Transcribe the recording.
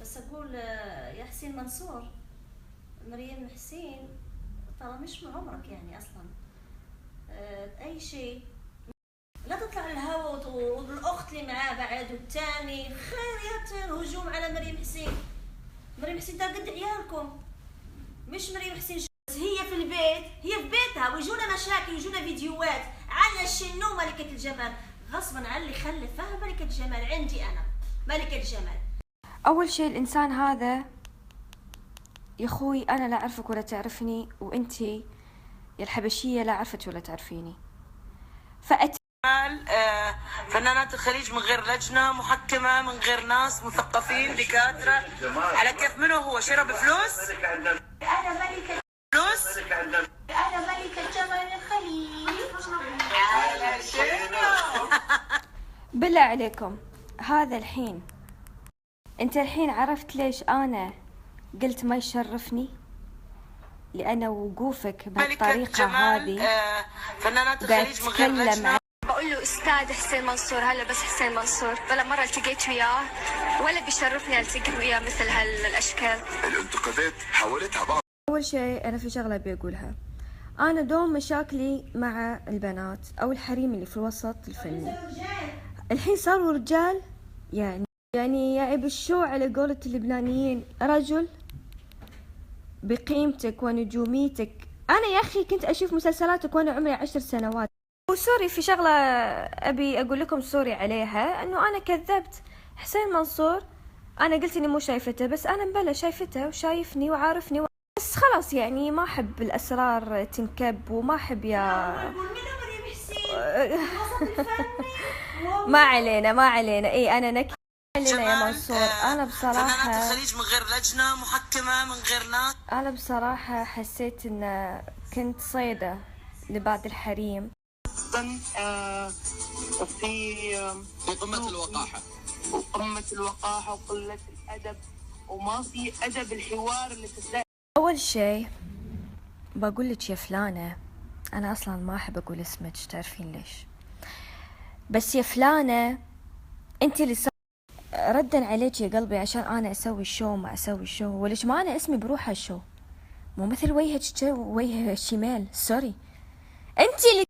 بس اقول يا حسين منصور، مريم حسين ترى مش من عمرك يعني اصلا. اي شيء لا تطلع الهوا والاخت اللي معاه بعد والثاني خير الهجوم على مريم حسين. مريم حسين ده قد عيالكم، مش مريم حسين هي في البيت، هي في بيتها ويجونا مشاكل ويجونا فيديوهات على شنو ملكة الجمال غصبا عن اللي خلفها ملكة الجمال. عندي انا ملكة الجمال. اول شيء الانسان هذا يا اخوي انا لا اعرفك ولا تعرفني، وانتي يا الحبشية لا عرفت ولا تعرفيني. فنانات الخليج من غير لجنة محكمة، من غير ناس مثقفين دكاترة، على كيف منه هو شرب فلوس؟ انا ملكة فلوس؟ انا ملكة جمال الخليج. على شنو؟ بالله عليكم هذا الحين انت الحين عرفت ليش انا قلت ما يشرفني؟ لأن وقوفك بهالطريقة هذه فنانات الخليج من غير لجنة. بقول له استاذ حسين منصور، هلا بس حسين منصور ولا مره التقيت وياه ولا بيشرفني التقي وياه مثل هالاشكال. الانتقادات حاولتها بعض. اول شيء انا في شغله بقولها، انا دوم مشاكلي مع البنات او الحريم اللي في الوسط الفني الحين صاروا رجال. يعني يا بالشو على قولة اللبنانيين، رجل بقيمتك ونجوميتك. انا يا اخي كنت اشوف مسلسلاتك وانا عمري 10 سنوات. وسوري في شغلة ابي اقول لكم سوري عليها، انه انا كذبت حسين منصور. انا قلت اني مو شايفته، بس انا مبلا شايفته وشايفني وعارفني بس خلاص يعني ما احب الاسرار تنكب وما احب ما علينا اي انا نكي علينا يا منصور. انا بصراحة فنانات الخليج من غير لجنة محكمة، من غير ناس. انا بصراحة حسيت ان كنت صيدة لبعض الحريم. في قمة الوقاحة وقمة الوقاحة وقلة الأدب، وما في أدب الحوار اللي تبدأ. أول شيء بقول لك يا فلانة، أنا أصلا ما أحب أقول اسمك تعرفين ليش، بس يا فلانة أنت اللي ردا عليك يا قلبي عشان أنا أسوي الشو ما أسوي الشو، وليش ما أنا اسمي بروح الشو مو مثل وجهك وجه شمال. سوري أنت اللي